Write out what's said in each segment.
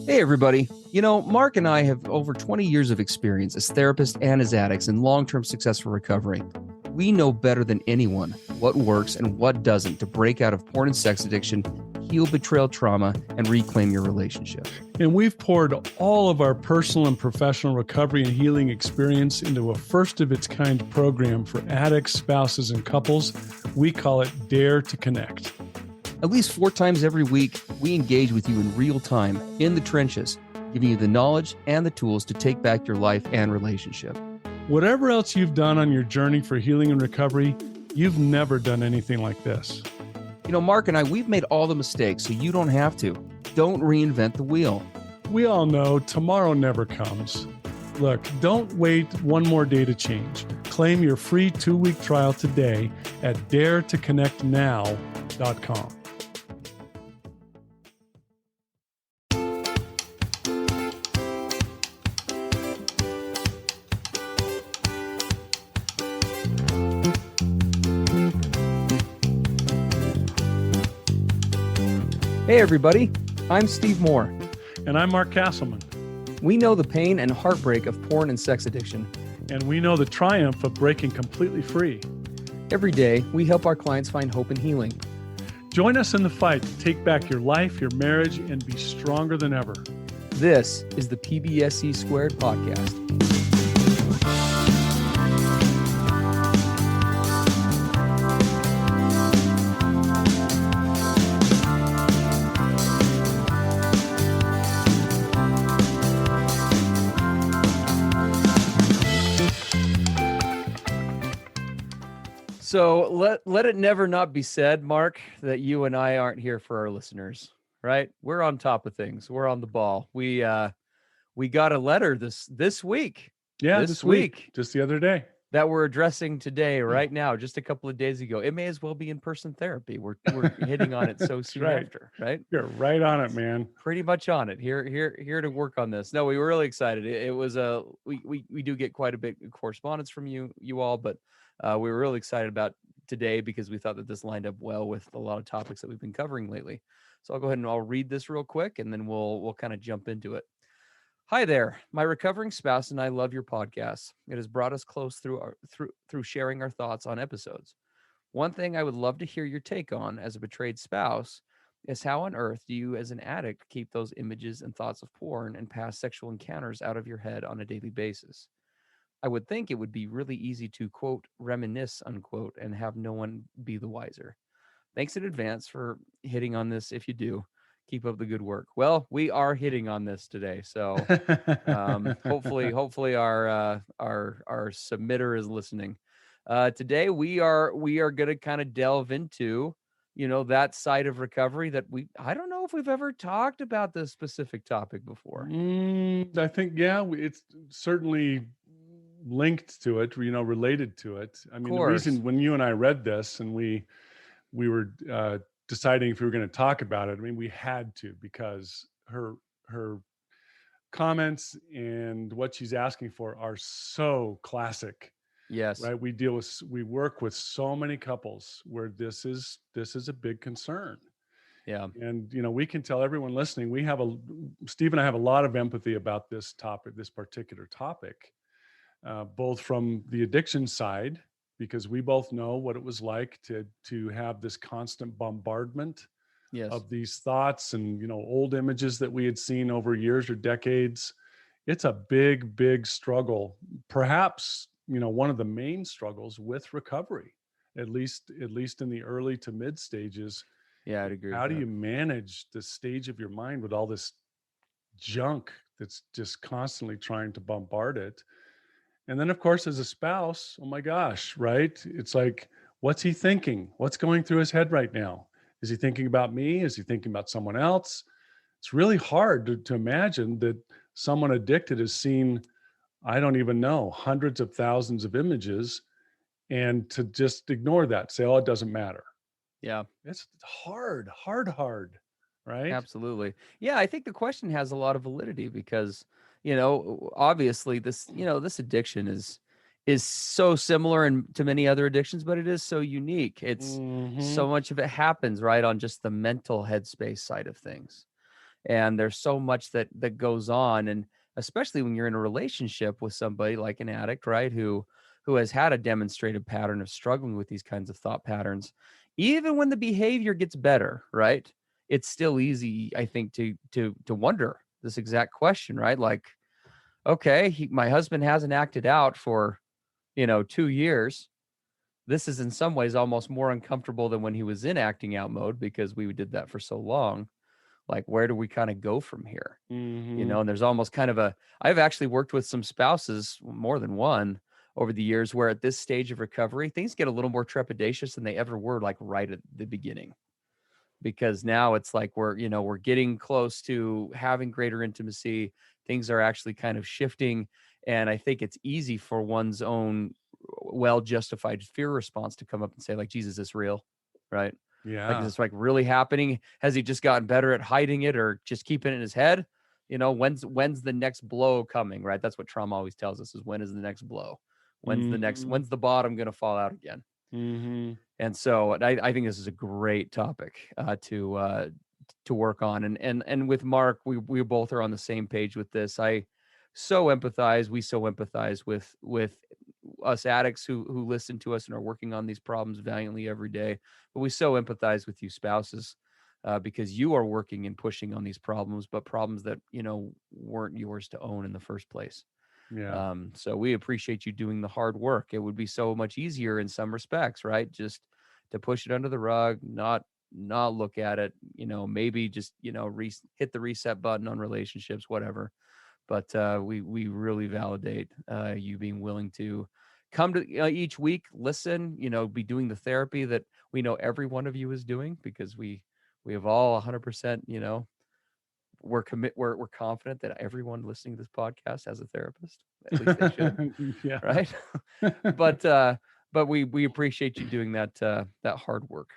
Hey, everybody. Mark and I have over 20 years of experience as therapists and as addicts in long-term successful recovery. We know better than anyone what works and what doesn't to break out of porn and sex addiction, heal betrayal trauma, and reclaim your relationship. And we've poured all of our personal and professional recovery and healing experience into a first-of-its-kind program for addicts, spouses, and couples. We call it Dare to Connect. At least 4 times every week, we engage with you in real time, in the trenches, giving you the knowledge and the tools to take back your life and relationship. Whatever else you've done on your journey for healing and recovery, you've never done anything like this. Mark and I, we've made all the mistakes, so you don't have to. Don't reinvent the wheel. We all know tomorrow never comes. Look, don't wait one more day to change. Claim your free 2-week trial today at daretoconnectnow.com. Hey, everybody. I'm Steve Moore. And I'm Mark Castleman. We know the pain and heartbreak of porn and sex addiction. And we know the triumph of breaking completely free. Every day, we help our clients find hope and healing. Join us in the fight to take back your life, your marriage, and be stronger than ever. This is the PBSC Squared podcast. So let it never not be said, Mark, that you and I aren't here for our listeners, right? We're on top of things. We're on the ball. We got a letter this week. Yeah, this week, just the other day, that we're addressing today, right now, just a couple of days ago. It may as well be in-person therapy. We're hitting on it so soon after, right? You're right on it, man. Pretty much on it. Here to work on this. No, we were really excited. It was we do get quite a bit of correspondence from you all, but we were really excited about today because we thought that this lined up well with a lot of topics that we've been covering lately. So I'll go ahead and I'll read this real quick and then we'll kind of jump into it. Hi there. My recovering spouse and I love your podcast. It has brought us close through sharing our thoughts on episodes. One thing I would love to hear your take on as a betrayed spouse is how on earth do you as an addict keep those images and thoughts of porn and past sexual encounters out of your head on a daily basis? I would think it would be really easy to, quote, reminisce, unquote, and have no one be the wiser. Thanks in advance for hitting on this. If you do, keep up the good work. Well, we are hitting on this today. So hopefully our submitter is listening. Today, we are going to kind of delve into, that side of recovery that I don't know if we've ever talked about this specific topic before. I think, it's certainly linked to it, related to it. I mean, the reason when you and I read this and we were deciding if we were going to talk about it, I mean, we had to, because her comments and what she's asking for are so classic. Yes. Right. We work with so many couples where this is a big concern. Yeah. And, we can tell everyone listening, Steve and I have a lot of empathy about this particular topic. Both from the addiction side, because we both know what it was like to have this constant bombardment of these thoughts and, old images that we had seen over years or decades. It's a big, big struggle. Perhaps, one of the main struggles with recovery, at least in the early to mid stages. Yeah, I'd agree. How do you manage the stage of your mind with all this junk that's just constantly trying to bombard it? And then, of course, as a spouse, oh my gosh, right? It's like, what's he thinking? What's going through his head right now? Is he thinking about me? Is he thinking about someone else? It's really hard to imagine that someone addicted has seen, I don't even know, hundreds of thousands of images, and to just ignore that, say, oh, it doesn't matter. Yeah. It's hard, right? Absolutely. Yeah, I think the question has a lot of validity because, obviously this addiction is so similar to many other addictions, but it is so unique. It's so much of it happens right on just the mental headspace side of things. And there's so much that goes on, and especially when you're in a relationship with somebody like an addict, right, who has had a demonstrated pattern of struggling with these kinds of thought patterns. Even when the behavior gets better, right, it's still easy, I think, to wonder this exact question, right? Like, okay, my husband hasn't acted out for 2 years. This is in some ways almost more uncomfortable than when he was in acting out mode, because we did that for so long. Like, where do we kind of go from here? Hmm. And there's almost kind of I've actually worked with some spouses, more than one, over the years, where at this stage of recovery, things get a little more trepidatious than they ever were, like right at the beginning, because now it's like we're getting close to having greater intimacy. Things are actually kind of shifting, and I think it's easy for one's own well justified fear response to come up and say, like, Jesus, is this real? Right? Like, is Yeah. this like really happening? Has he just gotten better at hiding it, or just keeping it in his head? When's the next blow coming? Right? That's what trauma always tells us, is when is the next blow? Hmm. When's the bottom going to fall out again? Hmm. And so I think this is a great topic to work on. And with Mark, we both are on the same page with this. We so empathize with us addicts who listen to us and are working on these problems valiantly every day. But we so empathize with you spouses, because you are working and pushing on these problems, but problems that weren't yours to own in the first place. Yeah. So we appreciate you doing the hard work. It would be so much easier in some respects, right? Just to push it under the rug, not look at it, maybe just, hit the reset button on relationships, whatever. But we really validate you being willing to come to each week, listen, be doing the therapy that we know every one of you is doing, because we have all 100%, we're confident that everyone listening to this podcast has a therapist. At least they should, Yeah. right? But we appreciate you doing that hard work.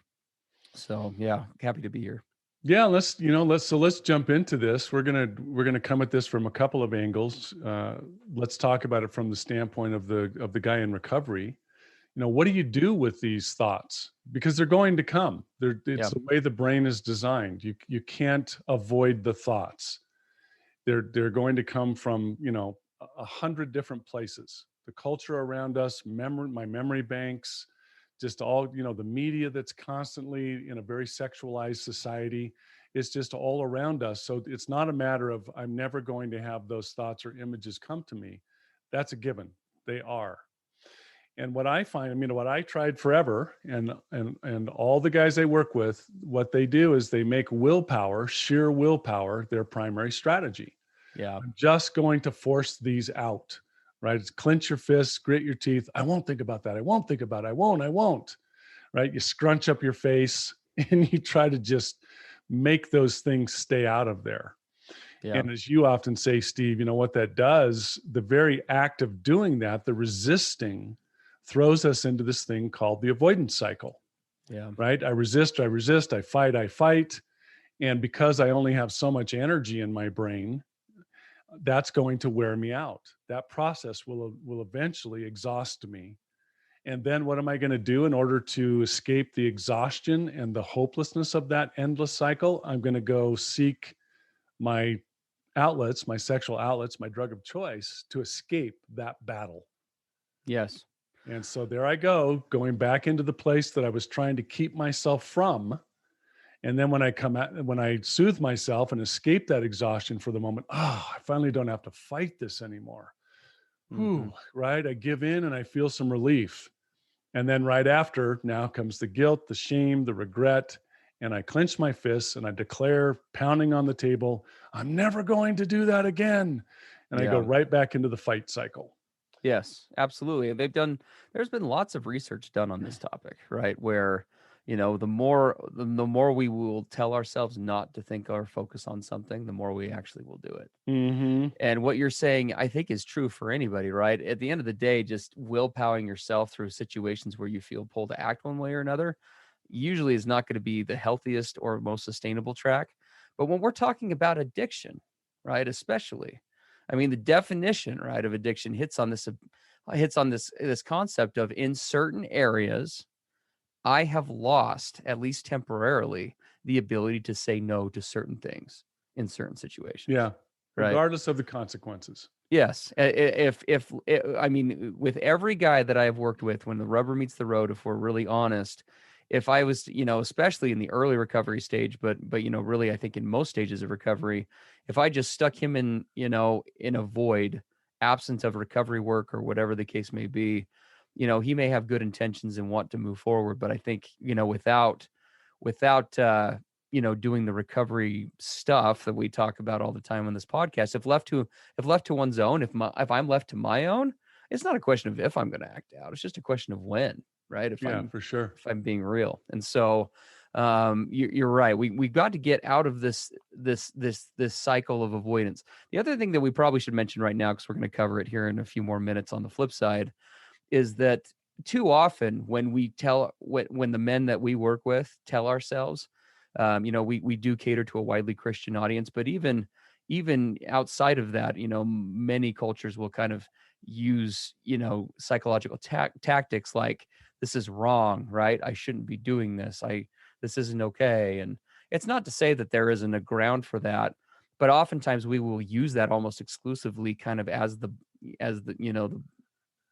So yeah, happy to be here. Yeah, let's jump into this. We're gonna come at this from a couple of angles. Let's talk about it from the standpoint of the guy in recovery. What do you do with these thoughts? Because they're going to come. It's Yeah. the way the brain is designed. You can't avoid the thoughts. They're going to come from 100 different places. The culture around us, my memory banks, just all the media that's constantly in a very sexualized society. It's just all around us. So it's not a matter of I'm never going to have those thoughts or images come to me. That's a given. They are. And what I find, what I tried forever, and all the guys I work with, what they do is they make willpower, sheer willpower, their primary strategy. Yeah. I'm just going to force these out, right? It's clench your fists, grit your teeth. I won't think about that. I won't think about it. I won't, right? You scrunch up your face and you try to just make those things stay out of there. Yeah. And as you often say, Steve, what that does, the very act of doing that, the resisting, throws us into this thing called the avoidance cycle, Yeah. right? I resist, I fight. And because I only have so much energy in my brain, that's going to wear me out. That process will eventually exhaust me. And then what am I going to do in order to escape the exhaustion and the hopelessness of that endless cycle? I'm going to go seek my outlets, my sexual outlets, my drug of choice to escape that battle. Yes. And so there I go, going back into the place that I was trying to keep myself from. And then when I soothe myself and escape that exhaustion for the moment, I finally don't have to fight this anymore. Hmm. Whew, right? I give in and I feel some relief. And then right after, now comes the guilt, the shame, the regret. And I clench my fists and I declare, pounding on the table, I'm never going to do that again. And I go Yeah. right back into the fight cycle. Yes, absolutely. There's been lots of research done on this topic, right? Where, the more we will tell ourselves not to think or focus on something, the more we actually will do it. Hmm. And what you're saying, I think, is true for anybody, right? At the end of the day, just willpowing yourself through situations where you feel pulled to act one way or another usually is not going to be the healthiest or most sustainable track. But when we're talking about addiction, right, especially, I mean, the definition, right, of addiction hits on this concept of, in certain areas, I have lost, at least temporarily, the ability to say no to certain things. in certain situations, Yeah. right? Regardless of the consequences. Yes. I mean, with every guy that I've worked with, when the rubber meets the road, if we're really honest, if I was, especially in the early recovery stage, but really, I think in most stages of recovery, if I just stuck him in, in a void, absence of recovery work or whatever the case may be, he may have good intentions and want to move forward, but I think, without doing the recovery stuff that we talk about all the time on this podcast, if left to one's own, if I'm left to my own, it's not a question of if I'm going to act out. It's just a question of when, right? If Yeah, I'm for sure. if I'm being real. And so you're right. We've got to get out of this cycle of avoidance. The other thing that we probably should mention right now, because we're going to cover it here in a few more minutes on the flip side, is that too often when when the men that we work with tell ourselves, we do cater to a widely Christian audience, but even outside of that, many cultures will kind of use, psychological tactics like, this is wrong, right? I shouldn't be doing this. This isn't okay. And it's not to say that there isn't a ground for that, but oftentimes we will use that almost exclusively kind of as the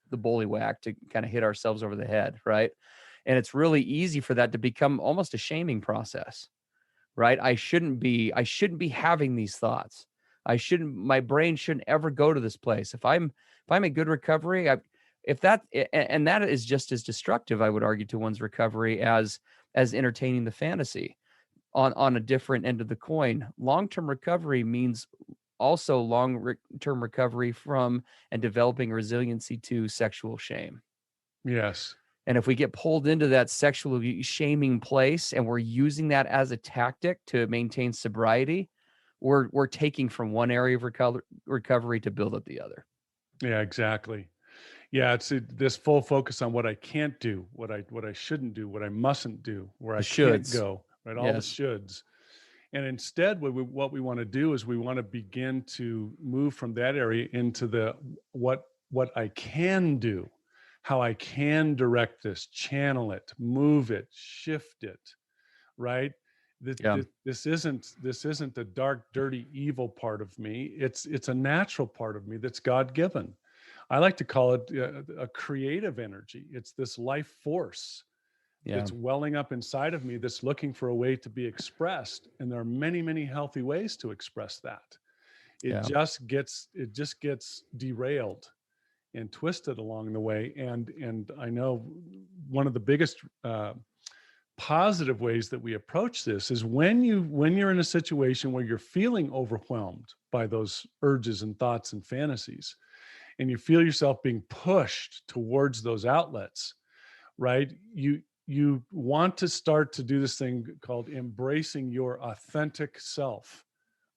the bullywhack to kind of hit ourselves over the head, right? And it's really easy for that to become almost a shaming process, right? I shouldn't be having these thoughts. My brain shouldn't ever go to this place. If I'm in good recovery, if that and that is just as destructive, I would argue, to one's recovery as entertaining the fantasy. On a different end of the coin, long-term recovery means also long-term recovery from and developing resiliency to sexual shame. Yes. And if we get pulled into that sexually shaming place and we're using that as a tactic to maintain sobriety, we're taking from one area of recovery to build up the other. Yeah, exactly. Yeah, it's this full focus on what I can't do, what I shouldn't do, what I mustn't do, where The I can't shoulds. go, right? All the Yes. shoulds. And instead, what we want to do is we want to begin to move from that area into the what I can do, how I can direct this, channel it, move it, shift it, right? This, Yeah. this, this isn't the dark, dirty, evil part of me. It's a natural part of me that's God given. I like to call it a creative energy. It's this life force Yeah. that's welling up inside of me that's looking for a way to be expressed, and there are many, many healthy ways to express that. it Yeah. just gets it just gets derailed and twisted along the way. And I know one of the biggest positive ways that we approach this is when you're in a situation where you're feeling overwhelmed by those urges and thoughts and fantasies, and you feel yourself being pushed towards those outlets, right? You want to start to do this thing called embracing your authentic self,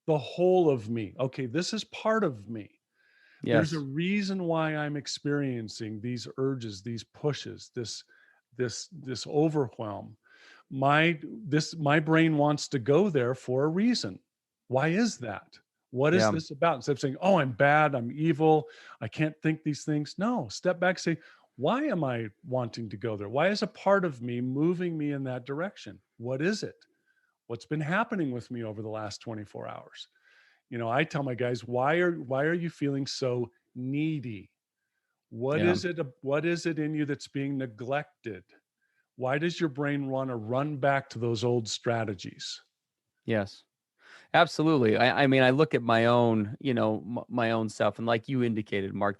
the whole of me. Okay, this is part of me. There's a Yes. reason why I'm experiencing these urges, these pushes, this overwhelm. My brain wants to go there for a reason. Why is that? What is Yeah. this about? Instead of saying, oh, I'm bad, I'm evil, I can't think these things. No, step back, say, why am I wanting to go there? Why is a part of me moving me in that direction? What is it? What's been happening with me over the last 24 hours? I tell my guys, why are you feeling so needy? What Yeah. is it? What is it in you that's being neglected? Why does your brain want to run back to those old strategies? Yes. Absolutely. I mean, I look at my own, my own stuff, and like you indicated, Mark,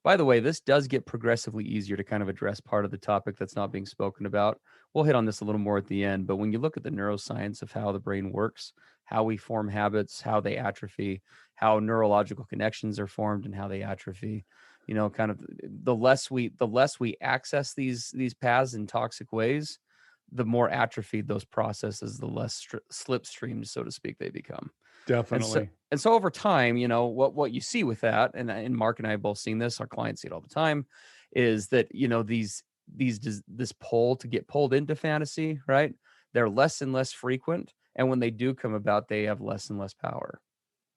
by the way, this does get progressively easier to kind of address part of the topic that's not being spoken about. We'll hit on this a little more at the end, but when you look at the neuroscience of how the brain works, how we form habits, how they atrophy, how neurological connections are formed and how they atrophy, kind of the less we access these paths in toxic ways, the more atrophied those processes, the less slipstreamed, so to speak, they become. And so Definitely. and so over time, what you see with that, and Mark and I have both seen this, our clients see it all the time, is that this pull to get pulled into fantasy, right? They're less and less frequent, and when they do come about, they have less and less power,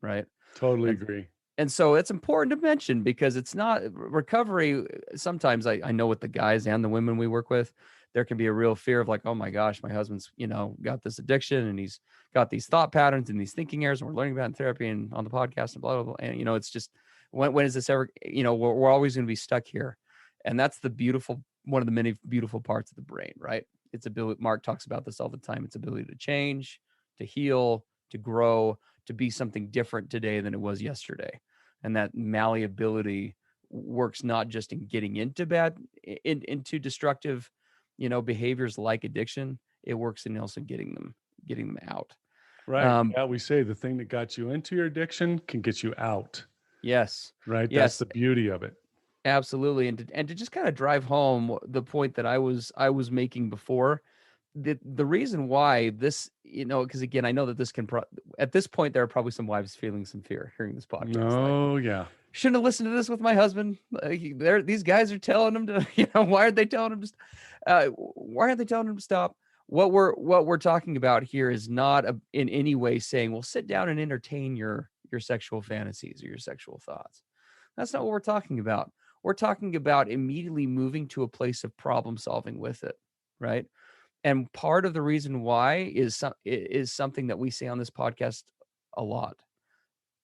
right? Totally And agree. and so it's important to mention because it's not recovery. Sometimes I know with the guys and the women we work with, there can be a real fear of like, oh my gosh, my husband's, got this addiction and he's got these thought patterns and these thinking errors, and we're learning about it in therapy and on the podcast and blah, blah, blah. And, it's just, when is this ever, we're always going to be stuck here. And that's one of the many beautiful parts of the brain, right? Its ability, Mark talks about this all the time, its ability to change, to heal, to grow, to be something different today than it was yesterday. And that malleability works not just in getting into into destructive, behaviors like addiction. It works in also getting them out. Right. Um, Yeah, we say the thing that got you into your addiction can get you out. yes, Right. That's yes, the beauty of it. absolutely. And to just kind of drive home the point that I was making before, the reason why this, because again, I know that this can at this point there are probably some wives feeling some fear hearing this podcast, like, No, yeah. shouldn't have listened to this with my husband. These guys are telling him to, why aren't they telling him to, why aren't they telling him to stop? What we're talking about here is not in any way saying, well, sit down and entertain your sexual fantasies or your sexual thoughts. That's not what we're talking about. We're talking about immediately moving to a place of problem solving with it, right? And part of the reason why is something that we say on this podcast a lot.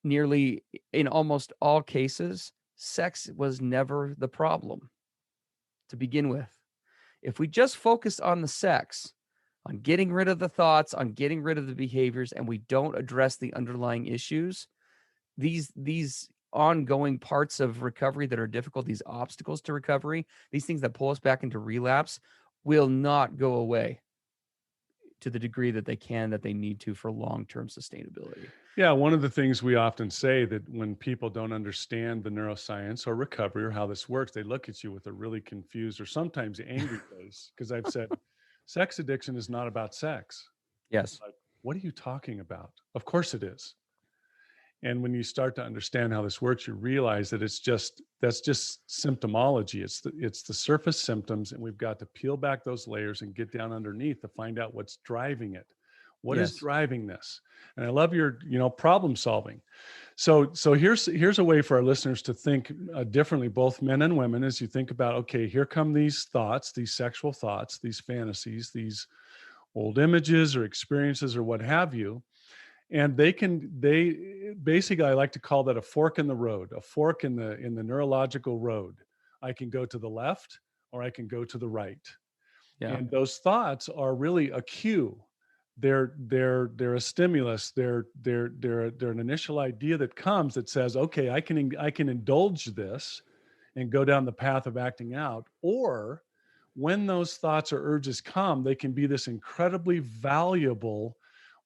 Nearly in almost all cases, sex was never the problem to begin with. If we just focus on the sex, on getting rid of the thoughts, on getting rid of the behaviors, and we don't address the underlying issues, these ongoing parts of recovery that are difficult, these obstacles to recovery, these things that pull us back into relapse will not go away to the degree that they need to for long-term sustainability. Yeah, one of the things we often say that when people don't understand the neuroscience or recovery or how this works, they look at you with a really confused or sometimes angry face. Because I've said, sex addiction is not about sex. Yes. Like, what are you talking about? Of course it is. And when you start to understand how this works, you realize that that's just symptomology. It's the surface symptoms, and we've got to peel back those layers and get down underneath to find out what's driving it. What is Yes. driving this? And I love your problem solving. So here's a way for our listeners to think differently, both men and women, as you think about, okay, here come these thoughts, these sexual thoughts, these fantasies, these old images or experiences or what have you. And they basically, I like to call that a fork in the road, a fork in the neurological road. I can go to the left or I can go to the right. Yeah. And those thoughts are really a cue. They're a stimulus. They're an initial idea that comes that says, okay, I can indulge this and go down the path of acting out. Or when those thoughts or urges come, they can be this incredibly valuable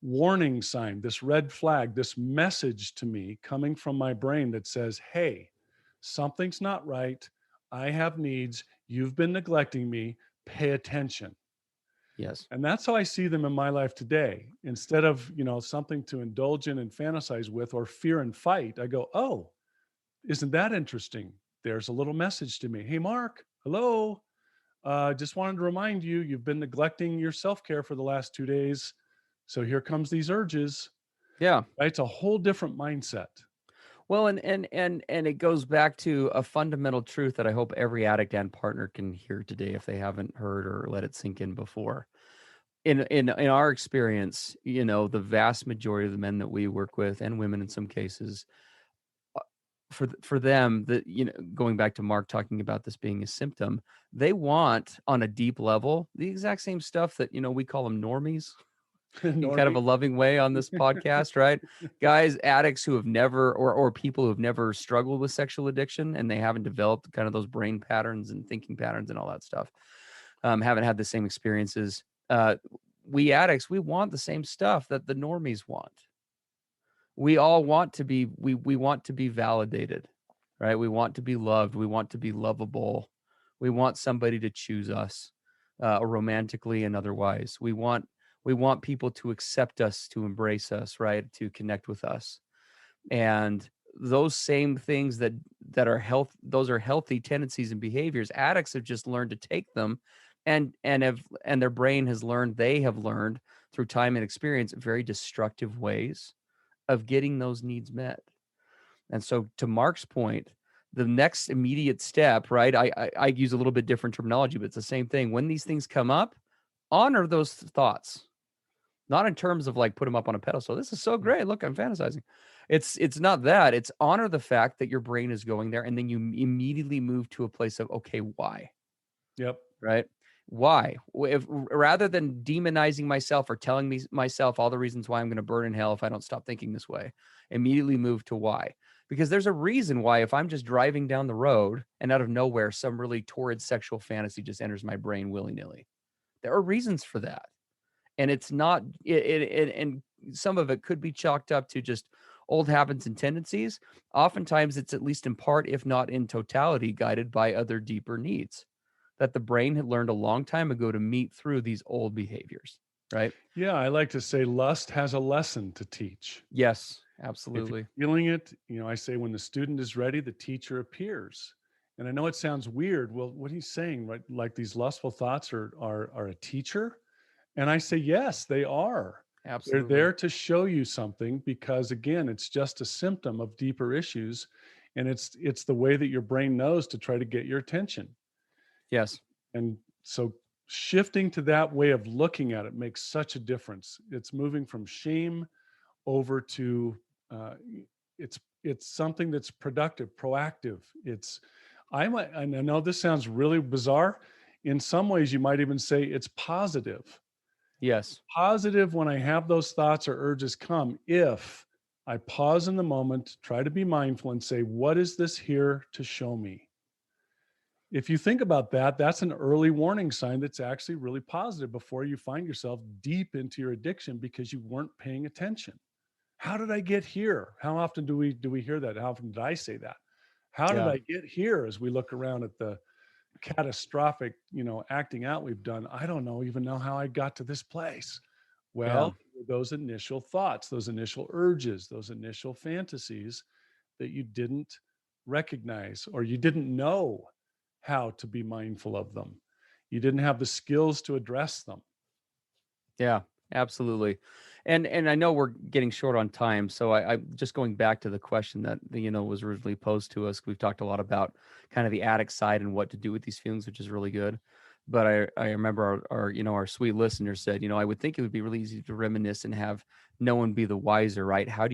warning sign, this red flag, this message to me coming from my brain that says, hey, something's not right. I have needs. You've been neglecting me. Pay attention. Yes. And that's how I see them in my life today. Instead of, something to indulge in and fantasize with or fear and fight, I go, oh, isn't that interesting? There's a little message to me. Hey, Mark, hello. Just wanted to remind you, you've been neglecting your self-care for the last 2 days. So here comes these urges. Yeah. Right? It's a whole different mindset. Well, and it goes back to a fundamental truth that I hope every addict and partner can hear today if they haven't heard or let it sink in before. In our experience, the vast majority of the men that we work with, and women in some cases, for them, that, going back to Mark talking about this being a symptom, they want on a deep level the exact same stuff that, we call them normies in kind of a Normie. loving way on this podcast, right? Guys, addicts who have never, or people who have never struggled with sexual addiction and they haven't developed kind of those brain patterns and thinking patterns and all that stuff, haven't had the same experiences. We addicts, we want the same stuff that the normies want. We all want to be, we want to be validated, right? We want to be loved. We want to be lovable. We want somebody to choose us, romantically and otherwise. We want people to accept us, to embrace us, right? To connect with us. And those same things that are those are healthy tendencies and behaviors. Addicts have just learned to take them and their brain has learned, they have learned through time and experience, very destructive ways of getting those needs met. And so to Mark's point, The next immediate step, right? I use a little bit different terminology, but it's the same thing. When these things come up, honor those thoughts, not in terms of like put them up on a pedestal. This is so Mm. great. Look, I'm fantasizing. It's not that. It's honor the fact that your brain is going there, and then you immediately move to a place of okay, why? Yep. Right? Why? If rather than demonizing myself or telling me myself all the reasons why I'm going to burn in hell if I don't stop thinking this way, immediately move to why. Because there's a reason why if I'm just driving down the road and out of nowhere some really torrid sexual fantasy just enters my brain willy-nilly. There are reasons for that. And it's not and some of it could be chalked up to just old habits and tendencies. Oftentimes it's at least in part, if not in totality, guided by other deeper needs that the brain had learned a long time ago to meet through these old behaviors, right? Yeah, I like to say lust has a lesson to teach. Yes, If absolutely. you're feeling it, I say when the student is ready, the teacher appears. And I know it sounds weird. Well, what he's saying, right? Like these lustful thoughts are a teacher. And I say, yes, they are. They're Absolutely. there to show you something because again, it's just a symptom of deeper issues. And it's the way that your brain knows to try to get your attention. Yes. And so shifting to that way of looking at it makes such a difference. It's moving from shame over to uh, it's something that's productive, proactive. And I know this sounds really bizarre. In some ways, you might even say it's positive. Yes. Positive when I have those thoughts or urges come if I pause in the moment, try to be mindful and say, what is this here to show me? If you think about that, that's an early warning sign that's actually really positive before you find yourself deep into your addiction because you weren't paying attention. How did I get here? How often do we hear that? How often did I say that? How did Yeah. I get here as we look around at the catastrophic, acting out we've done? I don't know even know how I got to this place. Yeah. Well, those initial thoughts, those initial urges, those initial fantasies that you didn't recognize or you didn't know how to be mindful of them. You didn't have the skills to address them. Yeah, absolutely. And I know we're getting short on time, so I just going back to the question that was originally posed to us. We've talked a lot about kind of the addict side and what to do with these feelings, which is really good. But I remember our sweet listener said, I would think it would be really easy to reminisce and have no one be the wiser, right? How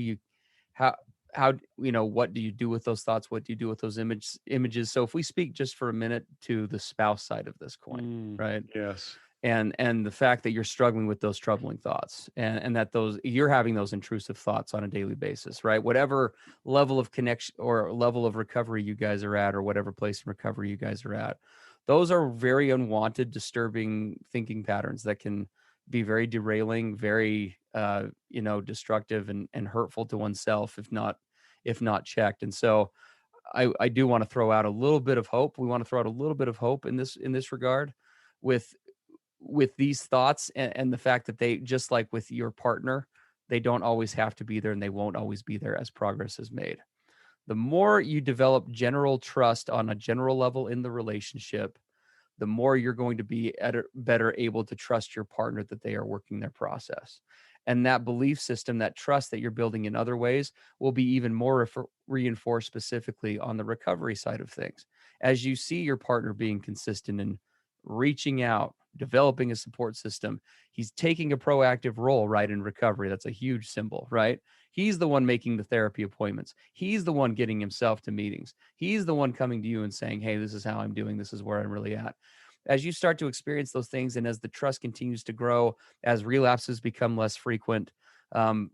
what do you do with those thoughts? What do you do with those images? So if we speak just for a minute to the spouse side of this coin, Mm, right? yes. And the fact that you're struggling with those troubling thoughts and that those you're having those intrusive thoughts on a daily basis, right? Whatever level of connection or level of recovery you guys are at, or whatever place in recovery you guys are at, those are very unwanted, disturbing thinking patterns that can be very derailing, very destructive and hurtful to oneself if not checked. And so I do want to throw out a little bit of hope. We want to throw out a little bit of hope in this regard with these thoughts and the fact that they, just like with your partner, they don't always have to be there and they won't always be there as progress is made. The more you develop general trust on a general level in the relationship, the more you're going to be better able to trust your partner that they are working their process. And that belief system, that trust that you're building in other ways, will be even more reinforced specifically on the recovery side of things. As you see your partner being consistent and reaching out, developing a support system, he's taking a proactive role, right, in recovery. That's a huge symbol, right? He's the one making the therapy appointments. He's the one getting himself to meetings. He's the one coming to you and saying, hey, this is how I'm doing. This is where I'm really at. As you start to experience those things and as the trust continues to grow, as relapses become less frequent,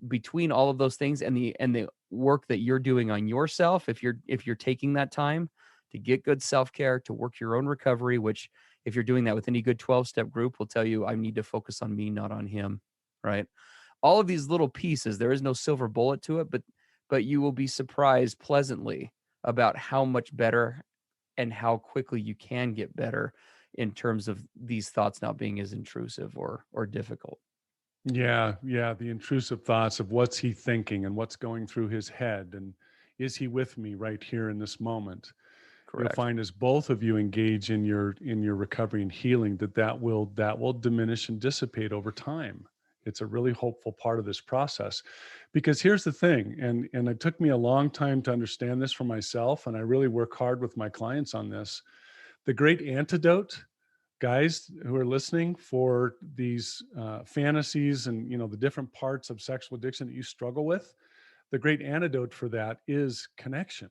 between all of those things and the work that you're doing on yourself, if you're taking that time to get good self-care, to work your own recovery, which if you're doing that with any good 12-step group will tell you, I need to focus on me, not on him, right? All of these little pieces, there is no silver bullet to it, but you will be surprised pleasantly about how much better and how quickly you can get better in terms of these thoughts not being as intrusive or difficult. Yeah, yeah, the intrusive thoughts of what's he thinking and what's going through his head and is he with me right here in this moment? You'll Correct. find as both of you engage in your recovery and healing that will diminish and dissipate over time. It's a really hopeful part of this process. Because here's the thing, and it took me a long time to understand this for myself, and I really work hard with my clients on this. The great antidote, guys who are listening, for these fantasies and the different parts of sexual addiction that you struggle with, the great antidote for that is connection.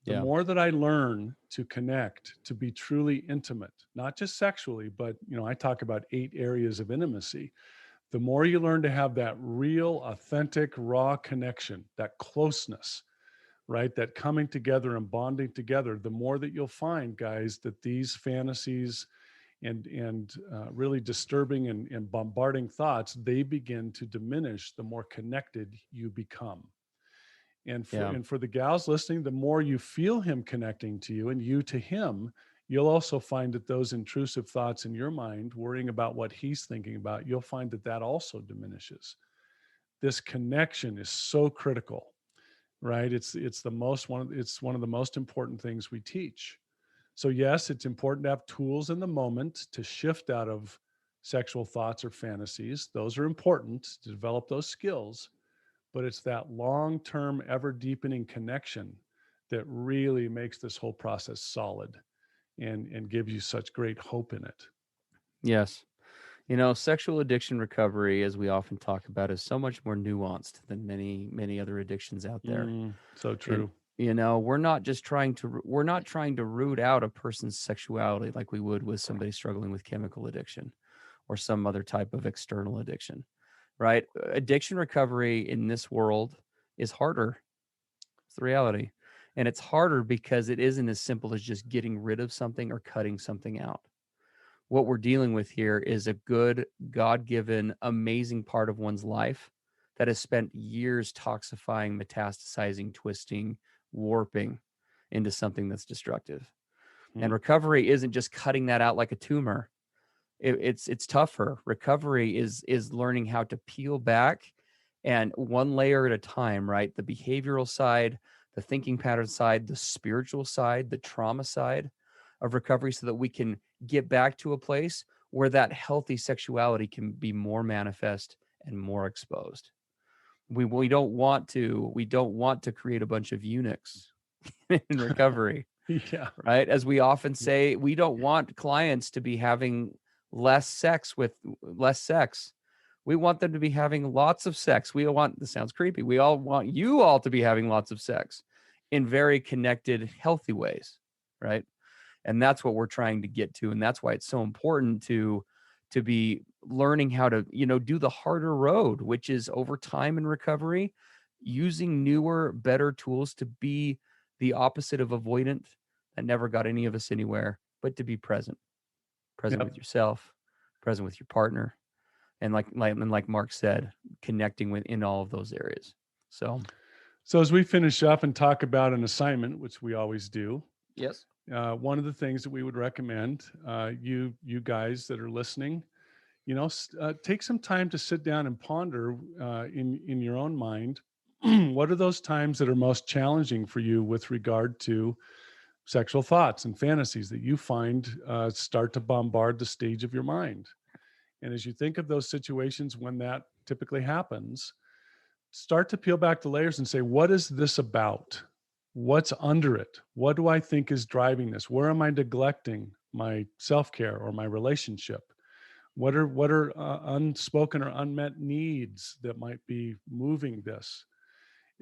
The Yeah. more that I learn to connect, to be truly intimate, not just sexually, but I talk about 8 areas of intimacy. The more you learn to have that real, authentic, raw connection, that closeness, right? That coming together and bonding together, the more that you'll find, guys, that these fantasies and really disturbing and bombarding thoughts, they begin to diminish the more connected you become. And for Yeah. and for the gals listening, the more you feel him connecting to you and you to him, you'll also find that those intrusive thoughts in your mind, worrying about what he's thinking about, you'll find that that also diminishes. This connection is so critical, right? It's the most one. It's one of the most important things we teach. So yes, it's important to have tools in the moment to shift out of sexual thoughts or fantasies. Those are important to develop those skills, but it's that long-term, ever deepening connection that really makes this whole process solid and gives you such great hope in it. Yes. Sexual addiction recovery, as we often talk about, is so much more nuanced than many, many other addictions out there. So And, true. we're not trying to root out a person's sexuality like we would with somebody struggling with chemical addiction or some other type of external addiction, right? Addiction recovery in this world is harder. It's the reality. And it's harder because it isn't as simple as just getting rid of something or cutting something out. What we're dealing with here is a good, God given, amazing part of one's life that has spent years toxifying, metastasizing, twisting, warping into something that's destructive. And Mm. recovery isn't just cutting that out like a tumor. It's tougher. Recovery is learning how to peel back and one layer at a time, right? The behavioral side, the thinking pattern side, the spiritual side, the trauma side of recovery, so that we can get back to a place where that healthy sexuality can be more manifest and more exposed. We don't want to create a bunch of eunuchs in recovery, Yeah. right? As we often say, we don't want clients to be having less sex. We want them to be having lots of sex. We want, this sounds creepy. We all want you all to be having lots of sex in very connected, healthy ways, right? And that's what we're trying to get to. And that's why it's so important to be learning how to, do the harder road, which is over time in recovery, using newer, better tools to be the opposite of avoidant that never got any of us anywhere, but to be present Yep. with yourself, present with your partner, and like Mark said, connecting with in all of those areas. So So as we finish up and talk about an assignment, which we always do, yes. one of the things that we would recommend, you guys that are listening, take some time to sit down and ponder in your own mind, what are those times that are most challenging for you with regard to sexual thoughts and fantasies that you find start to bombard the stage of your mind. And as you think of those situations when that typically happens, start to peel back the layers and say, what is this about? What's under it? What do I think is driving this? Where am I neglecting my self-care or my relationship? What are unspoken or unmet needs that might be moving this?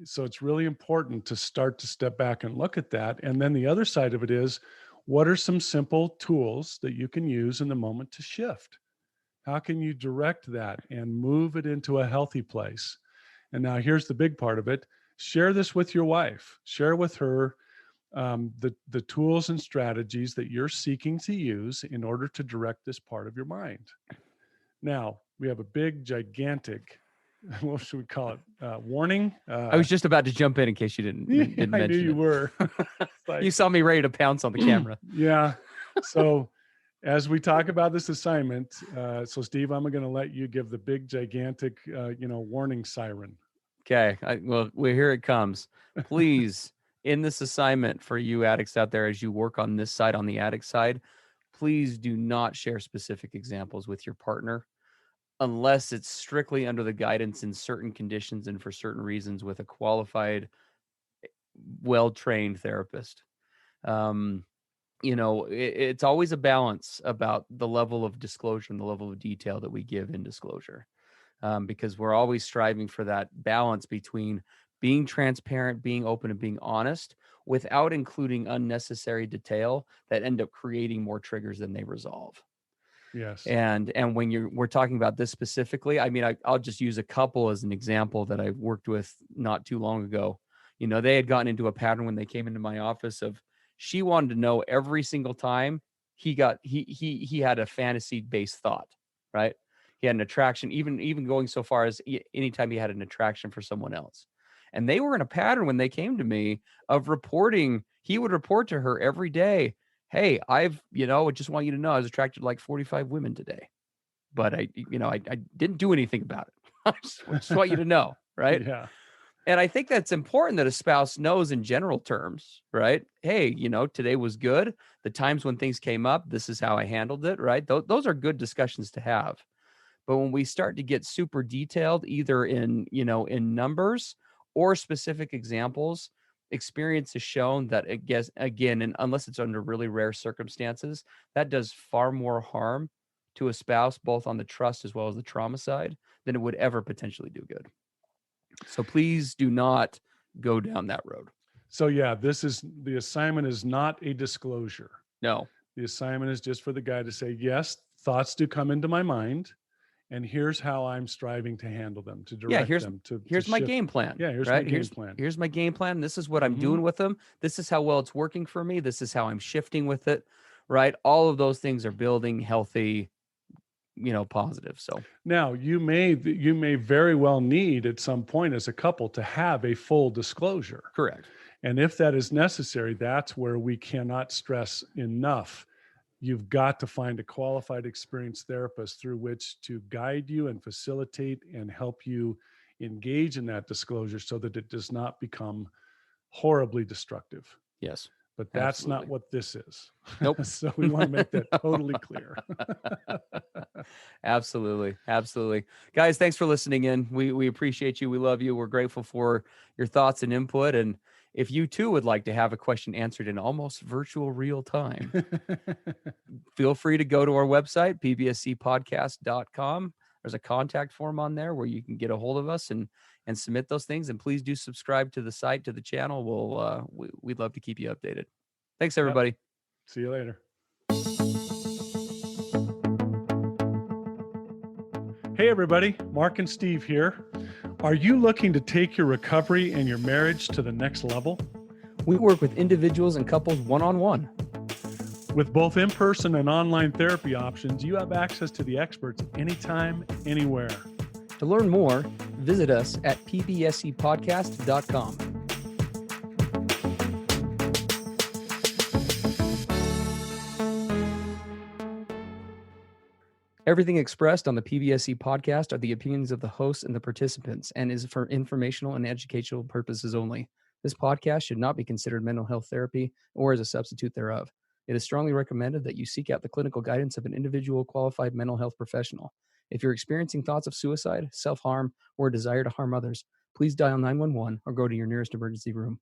So it's really important to start to step back and look at that. And then the other side of it is, what are some simple tools that you can use in the moment to shift? How can you direct that and move it into a healthy place? And now here's the big part of it. Share this with your wife. Share with her the tools and strategies that you're seeking to use in order to direct this part of your mind. Now, we have a big, gigantic, what should we call it? Warning. I was just about to jump in case you Yeah, didn't I knew mention you it. were. It's You like, saw me ready to pounce on the camera. yeah. So as we talk about this assignment, so Steve, I'm going to let you give the big, gigantic, warning siren. Okay. Well, here it comes. Please, in this assignment for you addicts out there, as you work on this side, on the addict side, please do not share specific examples with your partner. unless it's strictly under the guidance in certain conditions and for certain reasons with a qualified, well-trained therapist. Um, it's always a balance about the level of disclosure and the level of detail that we give in disclosure, because we're always striving for that balance between being transparent, being open, and being honest without including unnecessary detail that end up creating more triggers than they resolve. Yes. And when we're talking about this specifically, I mean, I'll just use a couple as an example that I worked with not too long ago. They had gotten into a pattern when they came into my office of she wanted to know every single time he had a fantasy based thought, right? He had an attraction, even going so far as anytime he had an attraction for someone else. And they were in a pattern when they came to me of reporting. He would report to her every day, hey, I just want you to know I was attracted to like 45 women today, but I didn't do anything about it. I just want you to know, right? Yeah. And I think that's important that a spouse knows in general terms, right? Hey, today was good. The times when things came up, this is how I handled it, right? Those are good discussions to have. But when we start to get super detailed, either in numbers or specific examples, experience has shown that it gets, again, and unless it's under really rare circumstances, that does far more harm to a spouse, both on the trust as well as the trauma side, than it would ever potentially do good. So please do not go down that road. So yeah, the assignment is not a disclosure. No. The assignment is just for the guy to say, yes, thoughts do come into my mind, and here's how I'm striving to handle them, to Yeah, direct them, to here's my shift. game plan. Yeah, here's my Right? game Here's plan. here's my game plan. This is what I'm Hmm. doing with them. This is how well it's working for me. This is how I'm shifting with it. Right? All of those things are building healthy, positive. So Now, you may very well need at some point as a couple to have a full disclosure. correct. And if that is necessary, that's where we cannot stress enough. You've got to find a qualified, experienced therapist through which to guide you and facilitate and help you engage in that disclosure so that it does not become horribly destructive. Yes. But that's not Absolutely. what this is. Nope. So we want to make that totally clear. Absolutely. Absolutely. Guys, thanks for listening in. We appreciate you. We love you. We're grateful for your thoughts and input. And if you too would like to have a question answered in almost virtual real time, feel free to go to our website, pbscpodcast.com. There's a contact form on there where you can get a hold of us and submit those things. And please do subscribe to the site, to the channel. We'd love to keep you updated. Thanks, Yep. everybody. See you later. Hey, everybody. Mark and Steve here. Are you looking to take your recovery and your marriage to the next level? We work with individuals and couples one-on-one. With both in-person and online therapy options, you have access to the experts anytime, anywhere. To learn more, visit us at pbscpodcast.com. Everything expressed on the PBSC podcast are the opinions of the hosts and the participants and is for informational and educational purposes only. This podcast should not be considered mental health therapy or as a substitute thereof. It is strongly recommended that you seek out the clinical guidance of an individual qualified mental health professional. If you're experiencing thoughts of suicide, self-harm, or a desire to harm others, please dial 911 or go to your nearest emergency room.